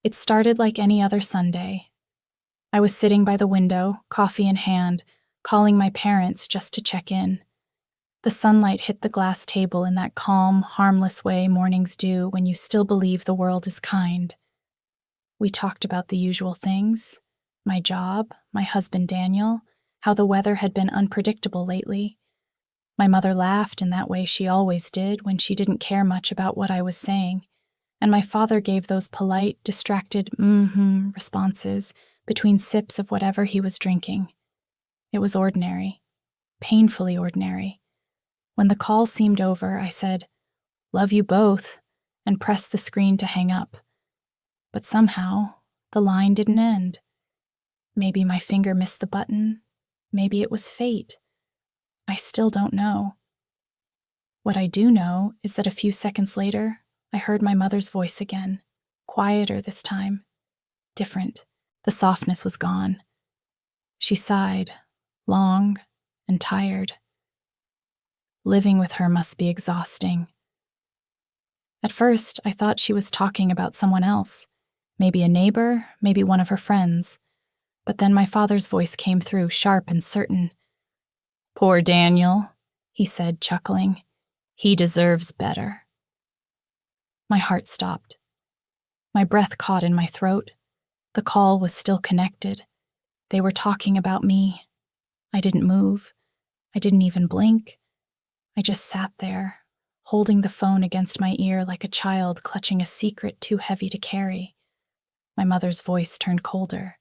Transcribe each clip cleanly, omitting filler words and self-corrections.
It started like any other Sunday. I was sitting by the window, coffee in hand, calling my parents just to check in. The sunlight hit the glass table in that calm, harmless way mornings do when you still believe the world is kind. We talked about the usual things: my job, my husband Daniel, how the weather had been unpredictable lately. My mother laughed in that way she always did when she didn't care much about what I was saying, and my father gave those polite, distracted responses between sips of whatever he was drinking. It was ordinary, painfully ordinary. When the call seemed over, I said, "Love you both," and pressed the screen to hang up. But somehow, the line didn't end. Maybe my finger missed the button. Maybe it was fate. I still don't know. What I do know is that a few seconds later, I heard my mother's voice again, quieter this time, different. The softness was gone. She sighed, long and tired. Living with her must be exhausting. At first, I thought she was talking about someone else, maybe a neighbor, maybe one of her friends. But then my father's voice came through, sharp and certain. "Poor Daniel," he said, chuckling. "He deserves better." My heart stopped. My breath caught in my throat. The call was still connected. They were talking about me. I didn't move. I didn't even blink. I just sat there, holding the phone against my ear like a child clutching a secret too heavy to carry. My mother's voice turned colder.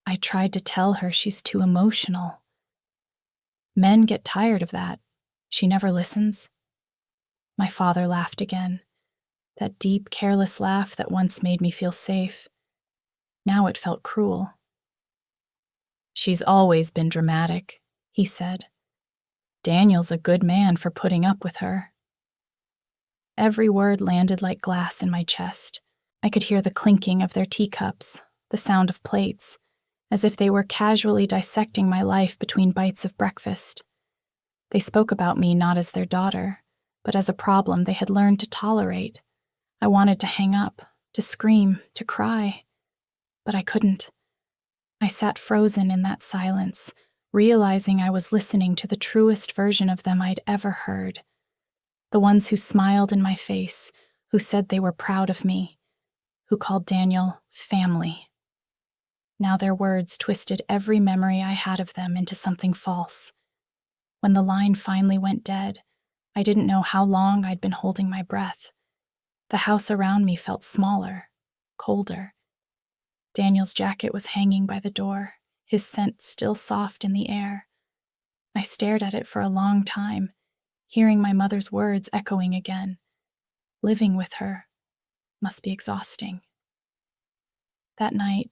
I tried to tell her she's too emotional. Men get tired of that. She never listens. My father laughed again. That deep, careless laugh that once made me feel safe. Now it felt cruel. "She's always been dramatic," he said. "Daniel's a good man for putting up with her." Every word landed like glass in my chest. I could hear the clinking of their teacups, the sound of plates, as if they were casually dissecting my life between bites of breakfast. They spoke about me not as their daughter, but as a problem they had learned to tolerate. I wanted to hang up, to scream, to cry, but I couldn't. I sat frozen in that silence, realizing I was listening to the truest version of them I'd ever heard. The ones who smiled in my face, who said they were proud of me, who called Daniel family. Now their words twisted every memory I had of them into something false. When the line finally went dead, I didn't know how long I'd been holding my breath. The house around me felt smaller, colder. Daniel's jacket was hanging by the door, his scent still soft in the air. I stared at it for a long time, hearing my mother's words echoing again. Living with her must be exhausting. That night,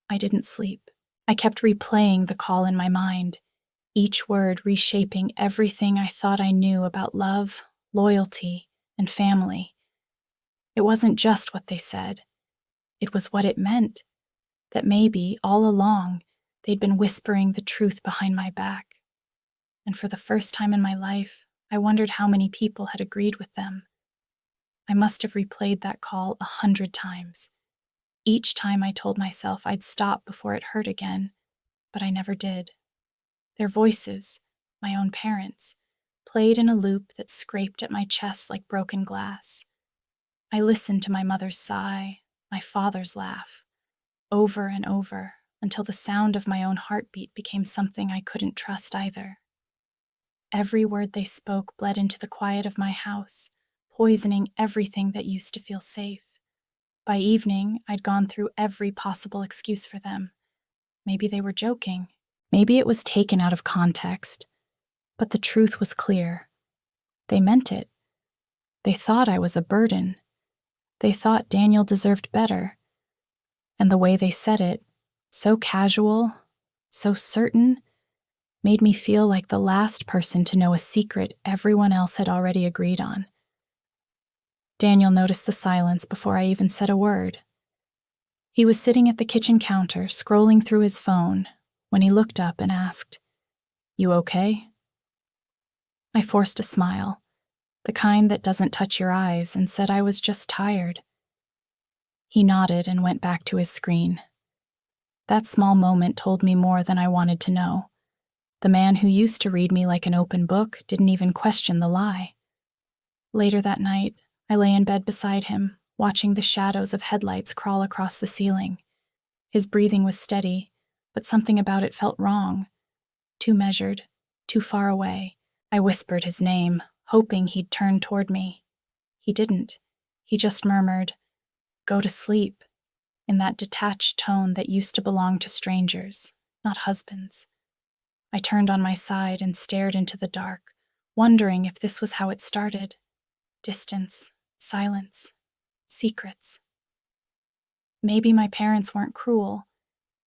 I didn't sleep. I kept replaying the call in my mind, each word reshaping everything I thought I knew about love, loyalty, and family. It wasn't just what they said. It was what it meant, that maybe, all along, they'd been whispering the truth behind my back. And for the first time in my life, I wondered how many people had agreed with them. I must have replayed that call 100 times. Each time I told myself I'd stop before it hurt again, but I never did. Their voices, my own parents, played in a loop that scraped at my chest like broken glass. I listened to my mother's sigh, my father's laugh, over and over, until the sound of my own heartbeat became something I couldn't trust either. Every word they spoke bled into the quiet of my house, poisoning everything that used to feel safe. By evening, I'd gone through every possible excuse for them. Maybe they were joking. Maybe it was taken out of context. But the truth was clear. They meant it. They thought I was a burden. They thought Daniel deserved better. And the way they said it, so casual, so certain, made me feel like the last person to know a secret everyone else had already agreed on. Daniel noticed the silence before I even said a word. He was sitting at the kitchen counter, scrolling through his phone, when he looked up and asked, "You okay?" I forced a smile, the kind that doesn't touch your eyes, and said I was just tired. He nodded and went back to his screen. That small moment told me more than I wanted to know. The man who used to read me like an open book didn't even question the lie. Later that night, I lay in bed beside him, watching the shadows of headlights crawl across the ceiling. His breathing was steady, but something about it felt wrong. Too measured, too far away. I whispered his name, hoping he'd turn toward me. He didn't. He just murmured, "Go to sleep," in that detached tone that used to belong to strangers, not husbands. I turned on my side and stared into the dark, wondering if this was how it started. Distance, silence, secrets. Maybe my parents weren't cruel.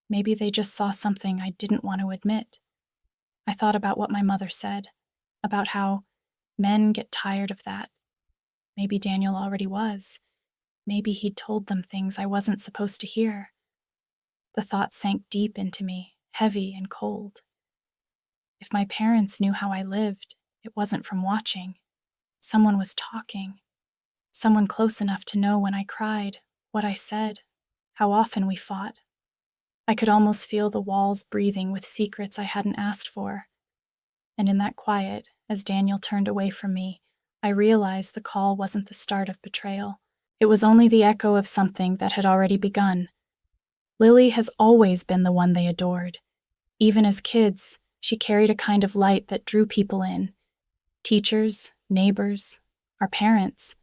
Maybe they just saw something I didn't want to admit. I thought about what my mother said, about how men get tired of that. Maybe Daniel already was. Maybe he'd told them things I wasn't supposed to hear. The thought sank deep into me, heavy and cold. If my parents knew how I lived, it wasn't from watching. Someone was talking. Someone close enough to know when I cried, what I said, how often we fought. I could almost feel the walls breathing with secrets I hadn't asked for. And in that quiet, as Daniel turned away from me, I realized the call wasn't the start of betrayal. It was only the echo of something that had already begun. Lily has always been the one they adored. Even as kids, she carried a kind of light that drew people in. Teachers, neighbors, our parents.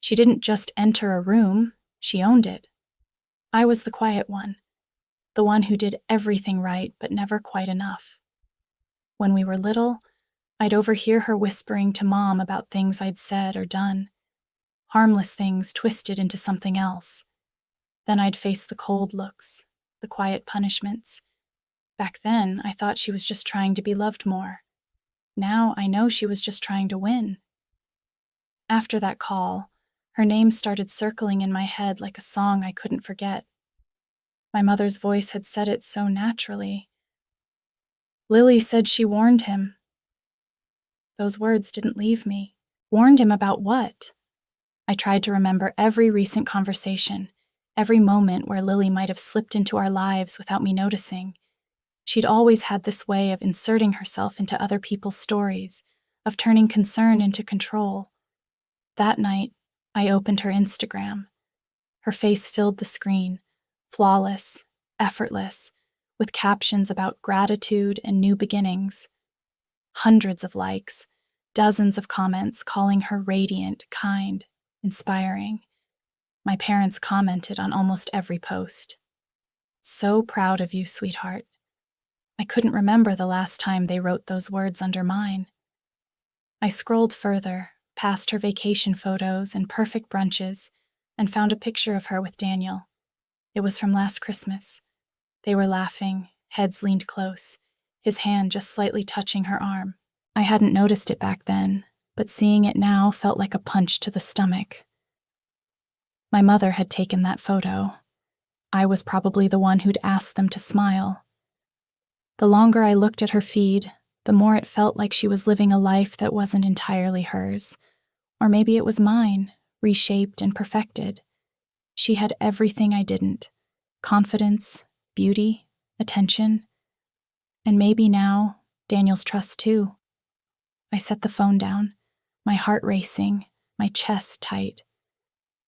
She didn't just enter a room, she owned it. I was the quiet one, the one who did everything right but never quite enough. When we were little, I'd overhear her whispering to Mom about things I'd said or done. Harmless things twisted into something else. Then I'd face the cold looks, the quiet punishments. Back then, I thought she was just trying to be loved more. Now I know she was just trying to win. After that call, her name started circling in my head like a song I couldn't forget. My mother's voice had said it so naturally. Lily said she warned him. Those words didn't leave me. Warned him about what? I tried to remember every recent conversation, every moment where Lily might have slipped into our lives without me noticing. She'd always had this way of inserting herself into other people's stories, of turning concern into control. That night, I opened her Instagram. Her face filled the screen, flawless, effortless, with captions about gratitude and new beginnings. Hundreds of likes, dozens of comments calling her radiant, kind, inspiring. My parents commented on almost every post. "So proud of you, sweetheart." I couldn't remember the last time they wrote those words under mine. I scrolled further, past her vacation photos and perfect brunches, and found a picture of her with Daniel. It was from last Christmas. They were laughing, heads leaned close, his hand just slightly touching her arm. I hadn't noticed it back then, but seeing it now felt like a punch to the stomach. My mother had taken that photo. I was probably the one who'd asked them to smile. The longer I looked at her feed, the more it felt like she was living a life that wasn't entirely hers. Or maybe it was mine, reshaped and perfected. She had everything I didn't: confidence, beauty, attention. And maybe now, Daniel's trust too. I set the phone down, my heart racing, my chest tight.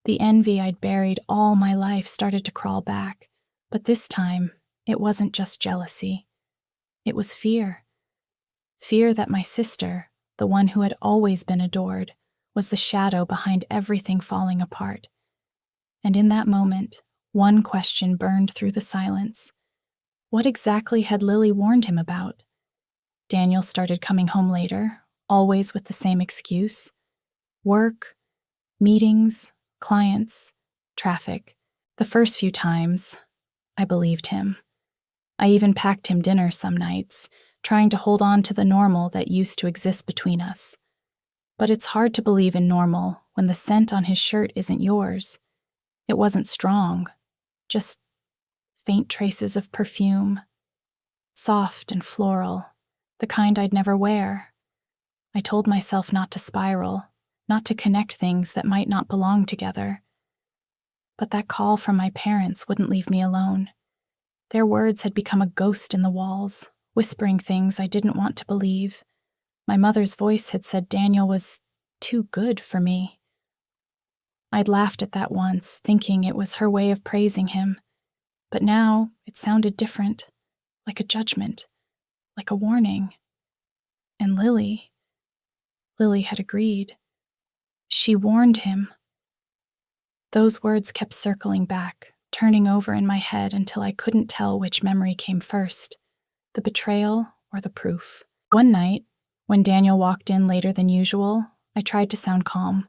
The envy I'd buried all my life started to crawl back, but this time, it wasn't just jealousy. It was fear. Fear that my sister, the one who had always been adored, was the shadow behind everything falling apart. And in that moment, one question burned through the silence. What exactly had Lily warned him about? Daniel started coming home later, always with the same excuse. Work, meetings, clients, traffic. The first few times, I believed him. I even packed him dinner some nights, trying to hold on to the normal that used to exist between us. But it's hard to believe in normal when the scent on his shirt isn't yours. It wasn't strong, just faint traces of perfume, soft and floral, the kind I'd never wear. I told myself not to spiral, not to connect things that might not belong together. But that call from my parents wouldn't leave me alone. Their words had become a ghost in the walls, whispering things I didn't want to believe. My mother's voice had said Daniel was too good for me. I'd laughed at that once, thinking it was her way of praising him. But now it sounded different, like a judgment, like a warning. And Lily had agreed. She warned him. Those words kept circling back, turning over in my head until I couldn't tell which memory came first, the betrayal or the proof. One night, when Daniel walked in later than usual, I tried to sound calm.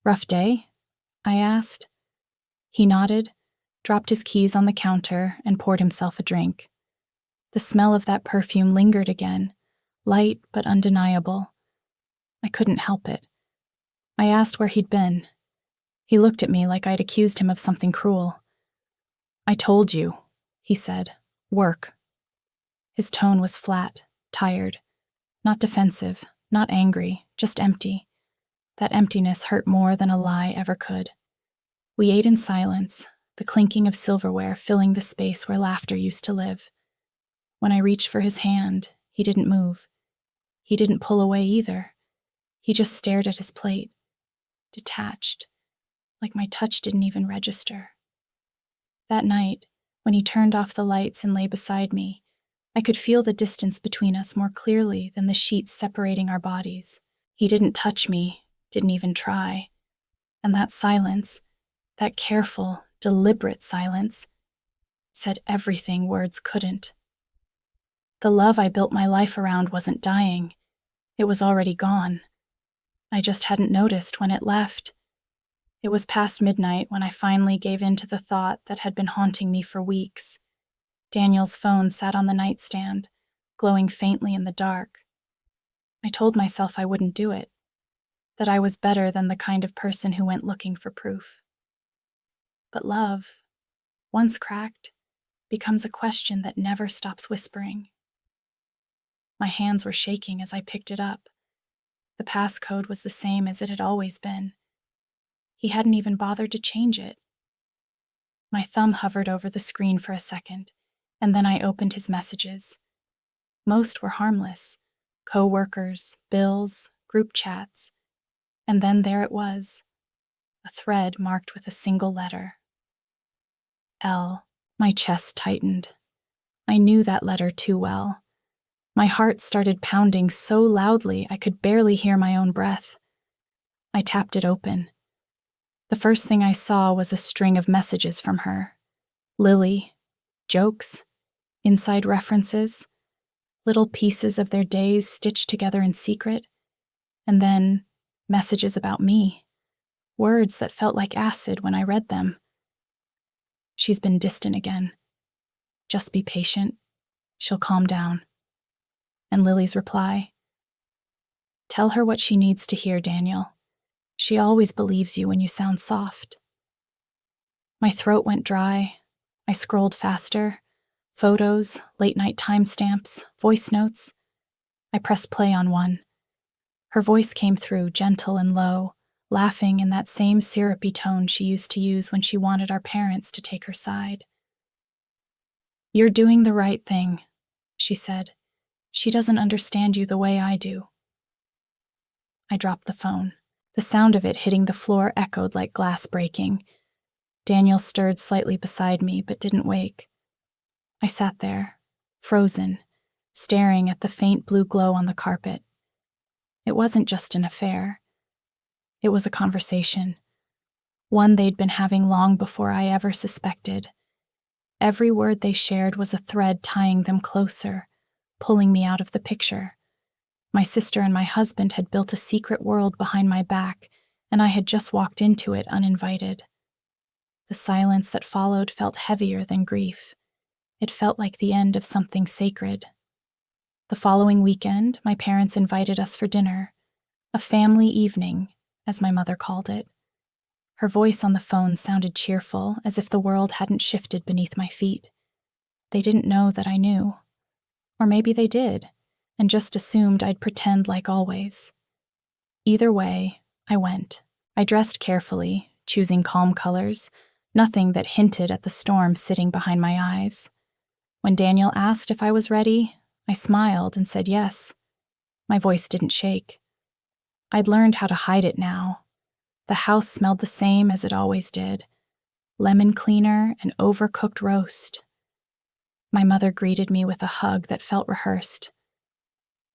"Rough day?" I asked. He nodded, dropped his keys on the counter, and poured himself a drink. The smell of that perfume lingered again, light but undeniable. I couldn't help it. I asked where he'd been. He looked at me like I'd accused him of something cruel. "I told you," he said. "Work." His tone was flat, tired. Not defensive, not angry, just empty. That emptiness hurt more than a lie ever could. We ate in silence, the clinking of silverware filling the space where laughter used to live. When I reached for his hand, he didn't move. He didn't pull away either. He just stared at his plate, detached, like my touch didn't even register. That night, when he turned off the lights and lay beside me, I could feel the distance between us more clearly than the sheets separating our bodies. He didn't touch me, didn't even try. And that silence, that careful, deliberate silence, said everything words couldn't. The love I built my life around wasn't dying. It was already gone. I just hadn't noticed when it left. It was past midnight when I finally gave in to the thought that had been haunting me for weeks. Daniel's phone sat on the nightstand, glowing faintly in the dark. I told myself I wouldn't do it, that I was better than the kind of person who went looking for proof. But love, once cracked, becomes a question that never stops whispering. My hands were shaking as I picked it up. The passcode was the same as it had always been. He hadn't even bothered to change it. My thumb hovered over the screen for a second, and then I opened his messages. Most were harmless: co-workers, bills, group chats. And then there it was, a thread marked with a single letter. L. My chest tightened. I knew that letter too well. My heart started pounding so loudly I could barely hear my own breath. I tapped it open. The first thing I saw was a string of messages from her. Lily, jokes, inside references, little pieces of their days stitched together in secret, and then messages about me, words that felt like acid when I read them. She's been distant again. Just be patient. She'll calm down. And Lily's reply: "Tell her what she needs to hear, Daniel. She always believes you when you sound soft." My throat went dry. I scrolled faster. Photos, late-night timestamps, voice notes. I pressed play on one. Her voice came through, gentle and low, laughing in that same syrupy tone she used to use when she wanted our parents to take her side. "You're doing the right thing," she said. "She doesn't understand you the way I do." I dropped the phone. The sound of it hitting the floor echoed like glass breaking. Daniel stirred slightly beside me, but didn't wake. I sat there, frozen, staring at the faint blue glow on the carpet. It wasn't just an affair. It was a conversation. One they'd been having long before I ever suspected. Every word they shared was a thread tying them closer, pulling me out of the picture. My sister and my husband had built a secret world behind my back, and I had just walked into it uninvited. The silence that followed felt heavier than grief. It felt like the end of something sacred. The following weekend, my parents invited us for dinner, a family evening, as my mother called it. Her voice on the phone sounded cheerful, as if the world hadn't shifted beneath my feet. They didn't know that I knew. Or maybe they did, and just assumed I'd pretend like always. Either way, I went. I dressed carefully, choosing calm colors, nothing that hinted at the storm sitting behind my eyes. When Daniel asked if I was ready, I smiled and said yes. My voice didn't shake. I'd learned how to hide it now. The house smelled the same as it always did: lemon cleaner and overcooked roast. My mother greeted me with a hug that felt rehearsed.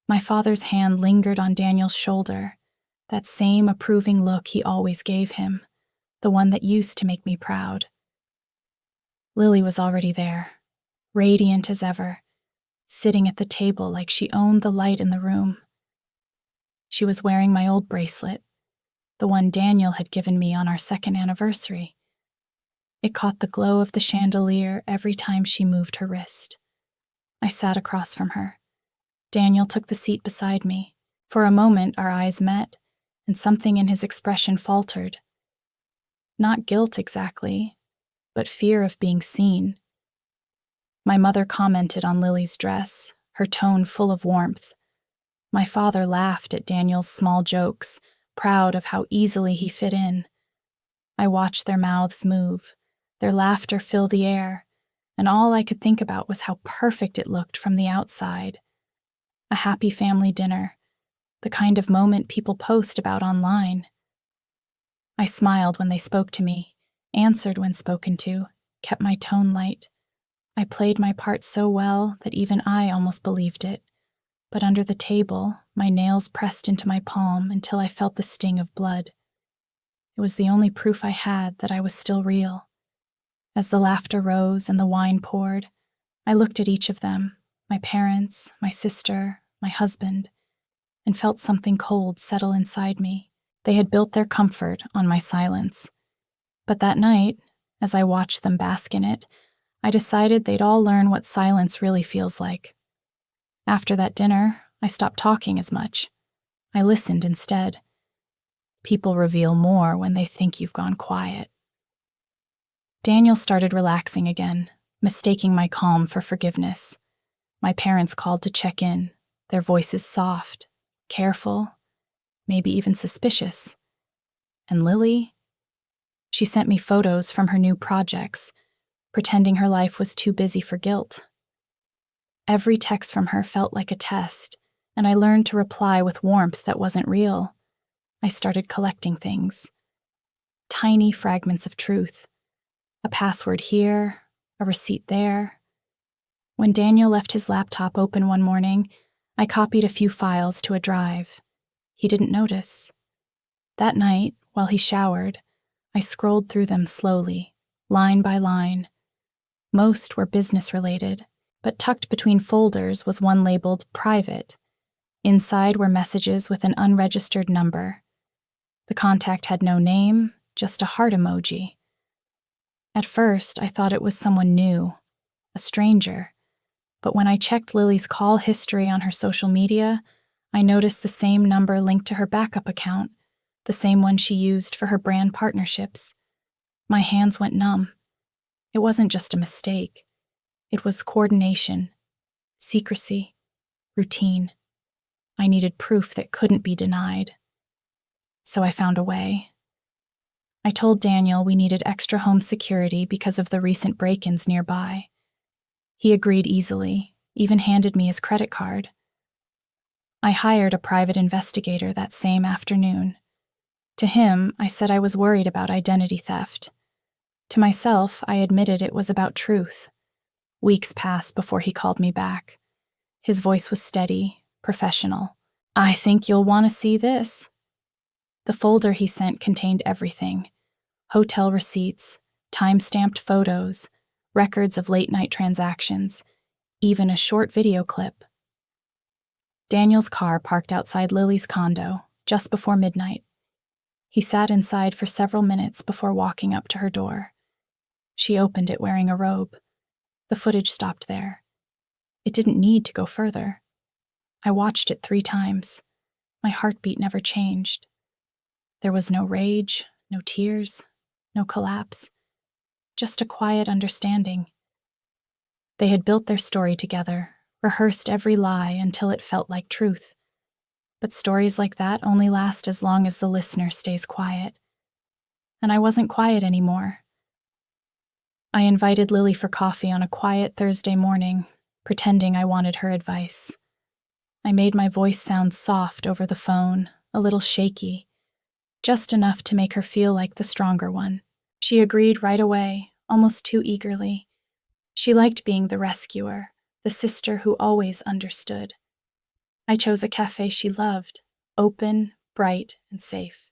My father's hand lingered on Daniel's shoulder, that same approving look he always gave him, the one that used to make me proud. Lily was already there, radiant as ever, sitting at the table like she owned the light in the room. She was wearing my old bracelet, the one Daniel had given me on our second anniversary. It caught the glow of the chandelier every time she moved her wrist. I sat across from her. Daniel took the seat beside me. For a moment, our eyes met, and something in his expression faltered. Not guilt exactly, but fear of being seen. My mother commented on Lily's dress, her tone full of warmth. My father laughed at Daniel's small jokes, proud of how easily he fit in. I watched their mouths move, their laughter fill the air, and all I could think about was how perfect it looked from the outside. A happy family dinner, the kind of moment people post about online. I smiled when they spoke to me, answered when spoken to, kept my tone light. I played my part so well that even I almost believed it. But under the table, my nails pressed into my palm until I felt the sting of blood. It was the only proof I had that I was still real. As the laughter rose and the wine poured, I looked at each of them, my parents, my sister, my husband, and felt something cold settle inside me. They had built their comfort on my silence. But that night, as I watched them bask in it, I decided they'd all learn what silence really feels like. After that dinner, I stopped talking as much. I listened instead. People reveal more when they think you've gone quiet. Daniel started relaxing again, mistaking my calm for forgiveness. My parents called to check in, their voices soft, careful, maybe even suspicious. And Lily? She sent me photos from her new projects, pretending her life was too busy for guilt. Every text from her felt like a test, and I learned to reply with warmth that wasn't real. I started collecting things. Tiny fragments of truth. A password here, a receipt there. When Daniel left his laptop open one morning, I copied a few files to a drive. He didn't notice. That night, while he showered, I scrolled through them slowly, line by line. Most were business-related, but tucked between folders was one labeled private. Inside were messages with an unregistered number. The contact had no name, just a heart emoji. At first, I thought it was someone new, a stranger. But when I checked Lily's call history on her social media, I noticed the same number linked to her backup account, the same one she used for her brand partnerships. My hands went numb. It wasn't just a mistake. It was coordination, secrecy, routine. I needed proof that couldn't be denied. So I found a way. I told Daniel we needed extra home security because of the recent break-ins nearby. He agreed easily, even handed me his credit card. I hired a private investigator that same afternoon. To him, I said I was worried about identity theft. To myself, I admitted it was about truth. Weeks passed before he called me back. His voice was steady, professional. "I think you'll want to see this." The folder he sent contained everything: hotel receipts, time-stamped photos, records of late-night transactions, even a short video clip. Daniel's car parked outside Lily's condo, just before midnight. He sat inside for several minutes before walking up to her door. She opened it wearing a robe. The footage stopped there. It didn't need to go further. I watched it 3 times. My heartbeat never changed. There was no rage, no tears, no collapse. Just a quiet understanding. They had built their story together, rehearsed every lie until it felt like truth. But stories like that only last as long as the listener stays quiet. and I wasn't quiet anymore. I invited Lily for coffee on a quiet Thursday morning, pretending I wanted her advice. I made my voice sound soft over the phone, a little shaky, just enough to make her feel like the stronger one. She agreed right away, almost too eagerly. She liked being the rescuer, the sister who always understood. I chose a cafe she loved, open, bright, and safe.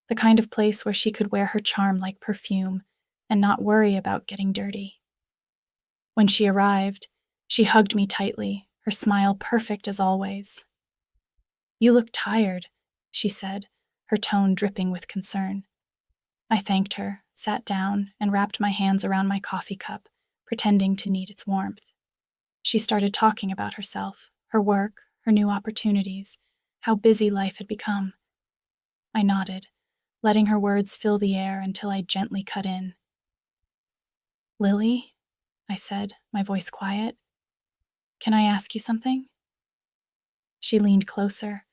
The kind of place where she could wear her charm like perfume and not worry about getting dirty. When she arrived, she hugged me tightly, her smile perfect as always. "You look tired," she said, her tone dripping with concern. I thanked her, sat down, and wrapped my hands around my coffee cup, pretending to need its warmth. She started talking about herself, her work, her new opportunities, how busy life had become. I nodded, letting her words fill the air until I gently cut in. "Lily," I said, my voice quiet, "can I ask you something?" She leaned closer,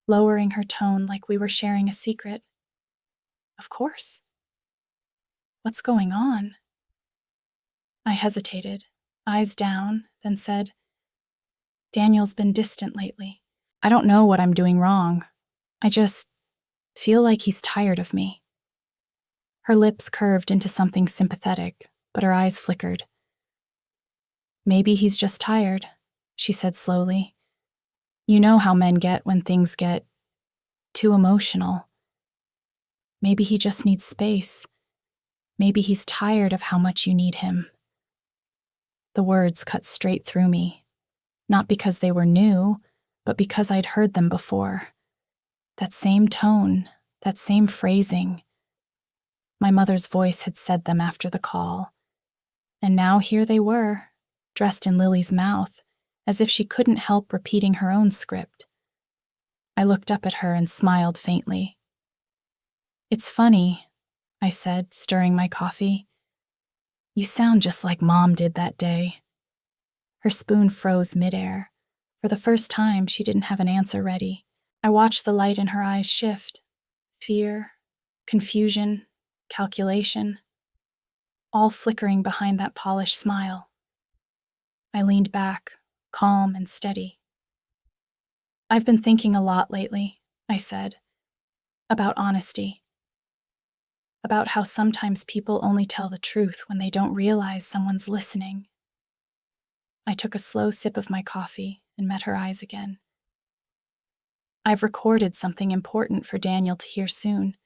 lowering her tone like we were sharing a secret. "Of course." "What's going on?" I hesitated, eyes down, then said, "Daniel's been distant lately. I don't know what I'm doing wrong. I just feel like he's tired of me." Her lips curved into something sympathetic, but her eyes flickered. "Maybe he's just tired," she said slowly. "You know how men get when things get too emotional. Maybe he just needs space. Maybe he's tired of how much you need him." The words cut straight through me, not because they were new, but because I'd heard them before. That same tone, that same phrasing. My mother's voice had said them after the call. And now here they were, dressed in Lily's mouth, as if she couldn't help repeating her own script. I looked up at her and smiled faintly. "It's funny," I said, stirring my coffee. "You sound just like Mom did that day." Her spoon froze midair. For the first time, she didn't have an answer ready. I watched the light in her eyes shift. Fear, confusion, calculation, all flickering behind that polished smile. I leaned back, calm and steady. "I've been thinking a lot lately," I said, "about honesty. About how sometimes people only tell the truth when they don't realize someone's listening." I took a slow sip of my coffee and met her eyes again. "I've recorded something important for Daniel to hear soon."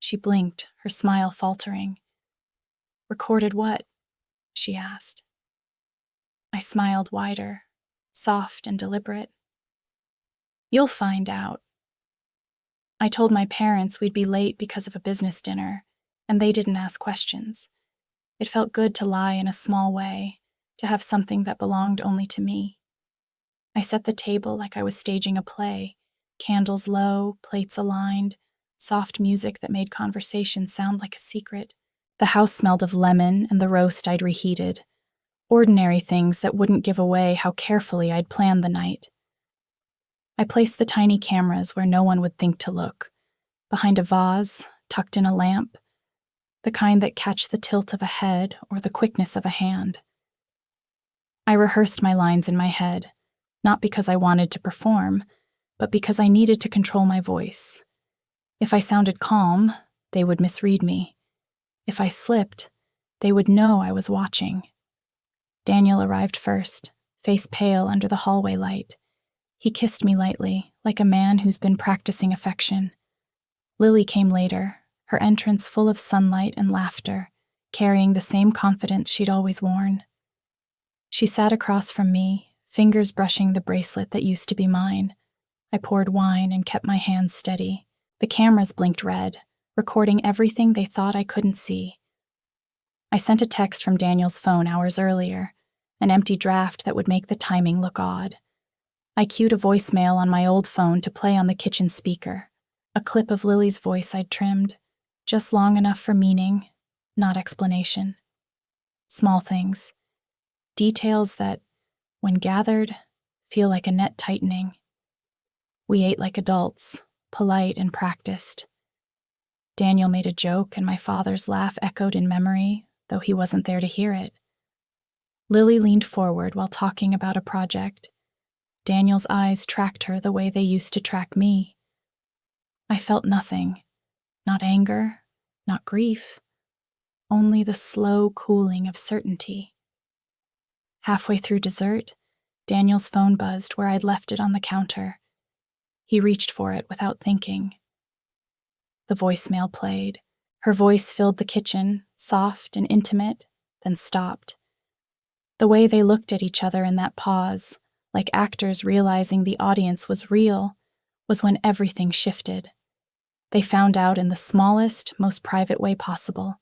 She blinked, her smile faltering. "Recorded what?" she asked. I smiled wider, soft and deliberate. "You'll find out." I told my parents we'd be late because of a business dinner, and they didn't ask questions. It felt good to lie in a small way, to have something that belonged only to me. I set the table like I was staging a play, candles low, plates aligned, soft music that made conversation sound like a secret. The house smelled of lemon and the roast I'd reheated, ordinary things that wouldn't give away how carefully I'd planned the night. I placed the tiny cameras where no one would think to look, behind a vase, tucked in a lamp, the kind that catch the tilt of a head or the quickness of a hand. I rehearsed my lines in my head, not because I wanted to perform, but because I needed to control my voice. If I sounded calm, they would misread me. If I slipped, they would know I was watching. Daniel arrived first, face pale under the hallway light. He kissed me lightly, like a man who's been practicing affection. Lily came later, her entrance full of sunlight and laughter, carrying the same confidence she'd always worn. She sat across from me, fingers brushing the bracelet that used to be mine. I poured wine and kept my hands steady. The cameras blinked red, recording everything they thought I couldn't see. I sent a text from Daniel's phone hours earlier, an empty draft that would make the timing look odd. I queued a voicemail on my old phone to play on the kitchen speaker, a clip of Lily's voice I'd trimmed, just long enough for meaning, not explanation. Small things. Details that, when gathered, feel like a net tightening. We ate like adults, polite and practiced. Daniel made a joke, and my father's laugh echoed in memory, though he wasn't there to hear it. Lily leaned forward while talking about a project. Daniel's eyes tracked her the way they used to track me. I felt nothing, not anger, not grief, only the slow cooling of certainty. Halfway through dessert, Daniel's phone buzzed where I'd left it on the counter. He reached for it without thinking. The voicemail played. Her voice filled the kitchen, soft and intimate, then stopped. The way they looked at each other in that pause, like actors realizing the audience was real, was when everything shifted. They found out in the smallest, most private way possible.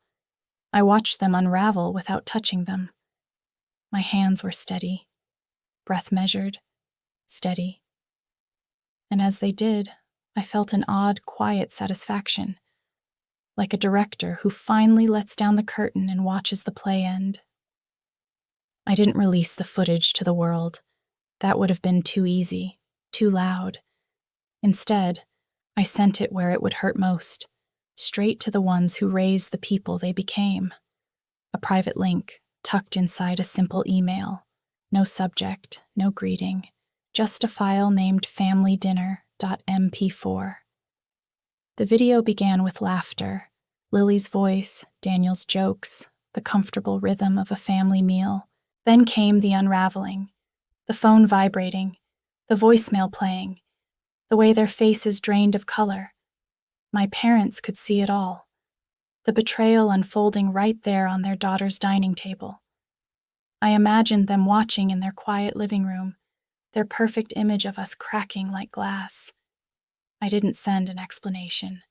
I watched them unravel without touching them. My hands were steady, breath measured, steady. And as they did, I felt an odd, quiet satisfaction, like a director who finally lets down the curtain and watches the play end. I didn't release the footage to the world. That would have been too easy, too loud. Instead, I sent it where it would hurt most, straight to the ones who raised the people they became. A private link, tucked inside a simple email. No subject, no greeting, just a file named familydinner.mp4. The video began with laughter, Lily's voice, Daniel's jokes, the comfortable rhythm of a family meal. Then came the unraveling, the phone vibrating, the voicemail playing, the way their faces drained of color. My parents could see it all, the betrayal unfolding right there on their daughter's dining table. I imagined them watching in their quiet living room, their perfect image of us cracking like glass. I didn't send an explanation,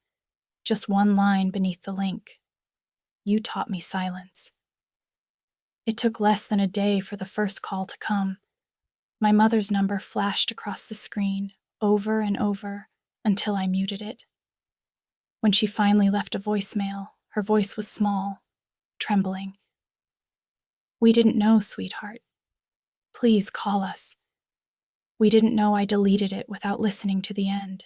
just one line beneath the link. You taught me silence. It took less than a day for the first call to come. My mother's number flashed across the screen, over and over, until I muted it. When she finally left a voicemail, her voice was small, trembling. We didn't know, sweetheart. Please call us. We didn't know I deleted it without listening to the end.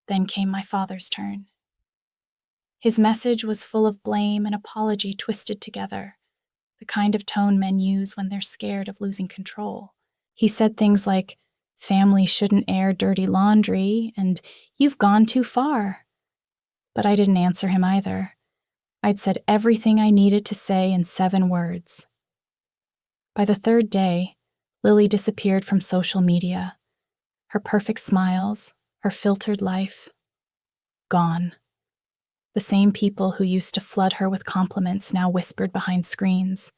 Then came my father's turn. His message was full of blame and apology twisted together, the kind of tone men use when they're scared of losing control. He said things like, "Family shouldn't air dirty laundry," and "You've gone too far." But I didn't answer him either. I'd said everything I needed to say in 7 words. By the 3rd day, Lily disappeared from social media. Her perfect smiles, her filtered life, gone. The same people who used to flood her with compliments now whispered behind screens.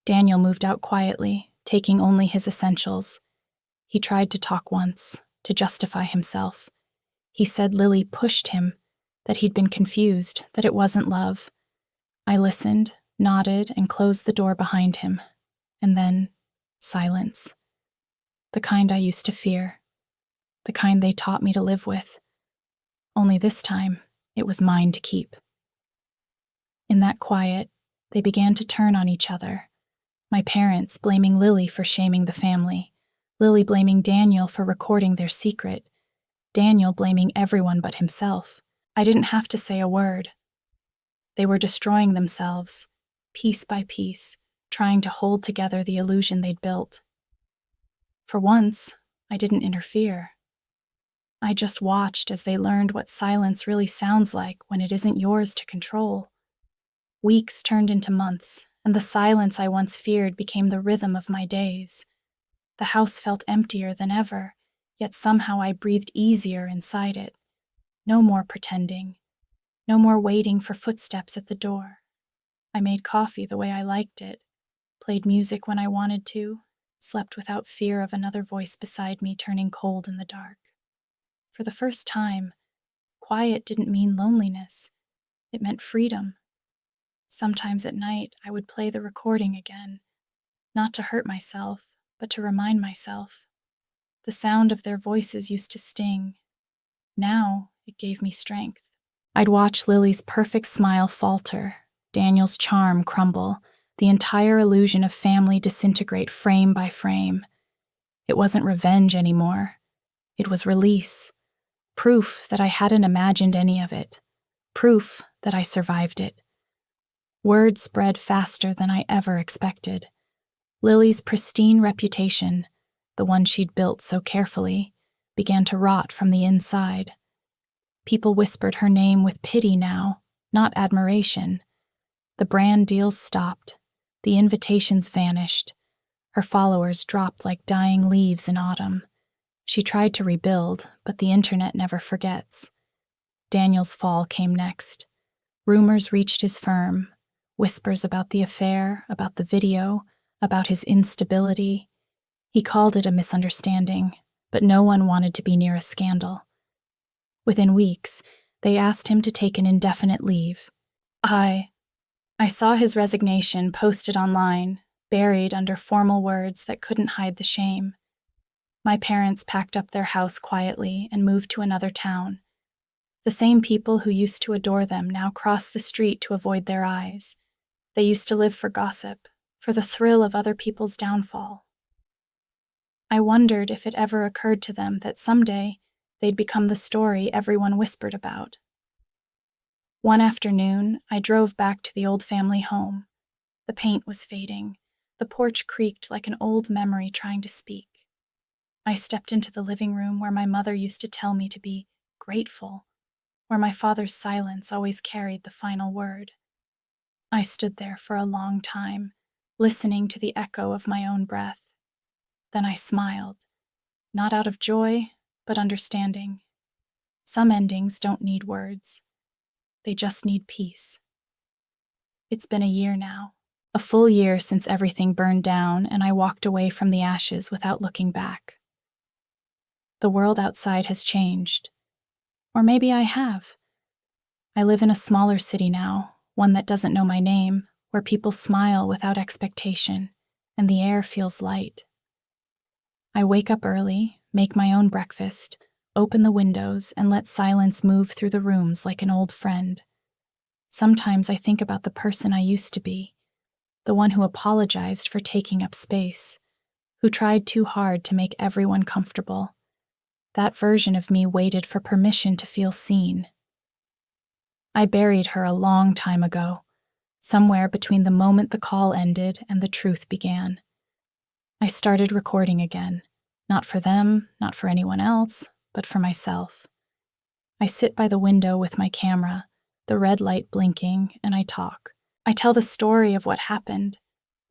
Daniel moved out quietly, taking only his essentials. He tried to talk once, to justify himself. He said Lily pushed him, that he'd been confused, that it wasn't love. I listened, nodded, and closed the door behind him. And then, silence. The kind I used to fear. The kind they taught me to live with. Only this time, it was mine to keep. In that quiet, they began to turn on each other. My parents blaming Lily for shaming the family. Lily blaming Daniel for recording their secret. Daniel blaming everyone but himself. I didn't have to say a word. They were destroying themselves, piece by piece, trying to hold together the illusion they'd built. For once, I didn't interfere. I just watched as they learned what silence really sounds like when it isn't yours to control. Weeks turned into months, and the silence I once feared became the rhythm of my days. The house felt emptier than ever, yet somehow I breathed easier inside it. No more pretending. No more waiting for footsteps at the door. I made coffee the way I liked it, played music when I wanted to, slept without fear of another voice beside me turning cold in the dark. For the first time, quiet didn't mean loneliness. It meant freedom. Sometimes at night, I would play the recording again, not to hurt myself, but to remind myself. The sound of their voices used to sting. Now, it gave me strength. I'd watch Lily's perfect smile falter, Daniel's charm crumble, the entire illusion of family disintegrate frame by frame. It wasn't revenge anymore. It was release. Proof that I hadn't imagined any of it. proof that I survived it. Word spread faster than I ever expected. Lily's pristine reputation, the one she'd built so carefully, began to rot from the inside. People whispered her name with pity now, not admiration. The brand deals stopped. The invitations vanished. Her followers dropped like dying leaves in autumn. She tried to rebuild, but the internet never forgets. Daniel's fall came next. Rumors reached his firm. Whispers about the affair, about the video, about his instability. He called it a misunderstanding, but no one wanted to be near a scandal. Within weeks, they asked him to take an indefinite leave. I saw his resignation posted online, buried under formal words that couldn't hide the shame. My parents packed up their house quietly and moved to another town. The same people who used to adore them now crossed the street to avoid their eyes. They used to live for gossip, for the thrill of other people's downfall. I wondered if it ever occurred to them that someday they'd become the story everyone whispered about. One afternoon, I drove back to the old family home. The paint was fading. The porch creaked like an old memory trying to speak. I stepped into the living room where my mother used to tell me to be grateful, where my father's silence always carried the final word. I stood there for a long time, listening to the echo of my own breath. Then I smiled, not out of joy, but understanding. Some endings don't need words. They just need peace. It's been a year now, a full year since everything burned down and I walked away from the ashes without looking back. The world outside has changed. Or maybe I have. I live in a smaller city now, one that doesn't know my name, where people smile without expectation, and the air feels light. I wake up early, make my own breakfast, open the windows, and let silence move through the rooms like an old friend. Sometimes I think about the person I used to be, the one who apologized for taking up space, who tried too hard to make everyone comfortable. That version of me waited for permission to feel seen. I buried her a long time ago, somewhere between the moment the call ended and the truth began. I started recording again, not for them, not for anyone else, but for myself. I sit by the window with my camera, the red light blinking, and I talk. I tell the story of what happened,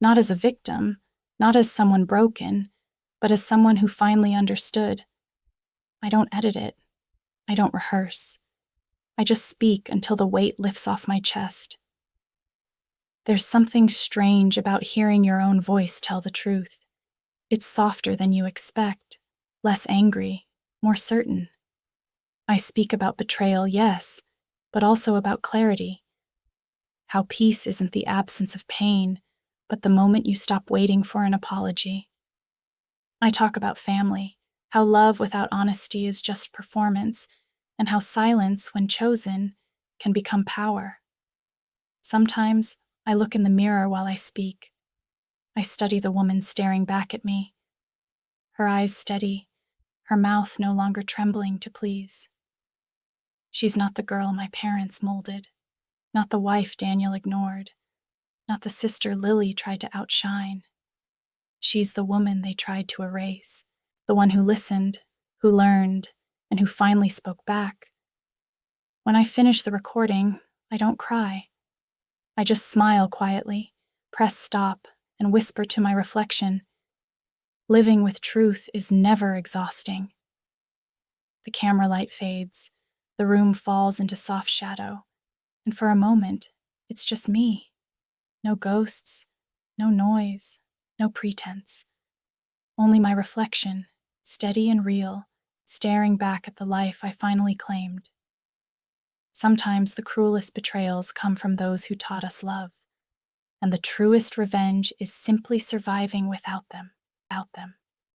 not as a victim, not as someone broken, but as someone who finally understood. I don't edit it. I don't rehearse. I just speak until the weight lifts off my chest. There's something strange about hearing your own voice tell the truth. It's softer than you expect, less angry, more certain. I speak about betrayal, yes, but also about clarity. How peace isn't the absence of pain, but the moment you stop waiting for an apology. I talk about family, how love without honesty is just performance, and how silence, when chosen, can become power. Sometimes I look in the mirror while I speak. I study the woman staring back at me. Her eyes steady, her mouth no longer trembling to please. She's not the girl my parents molded, not the wife Daniel ignored, not the sister Lily tried to outshine. She's the woman they tried to erase, the one who listened, who learned, and who finally spoke back. When I finish the recording, I don't cry. I just smile quietly, press stop, and whisper to my reflection, living with truth is never exhausting. The camera light fades, the room falls into soft shadow, and for a moment, it's just me. No ghosts, no noise, no pretense. Only my reflection, steady and real, staring back at the life I finally claimed. Sometimes the cruelest betrayals come from those who taught us love, and the truest revenge is simply surviving without them.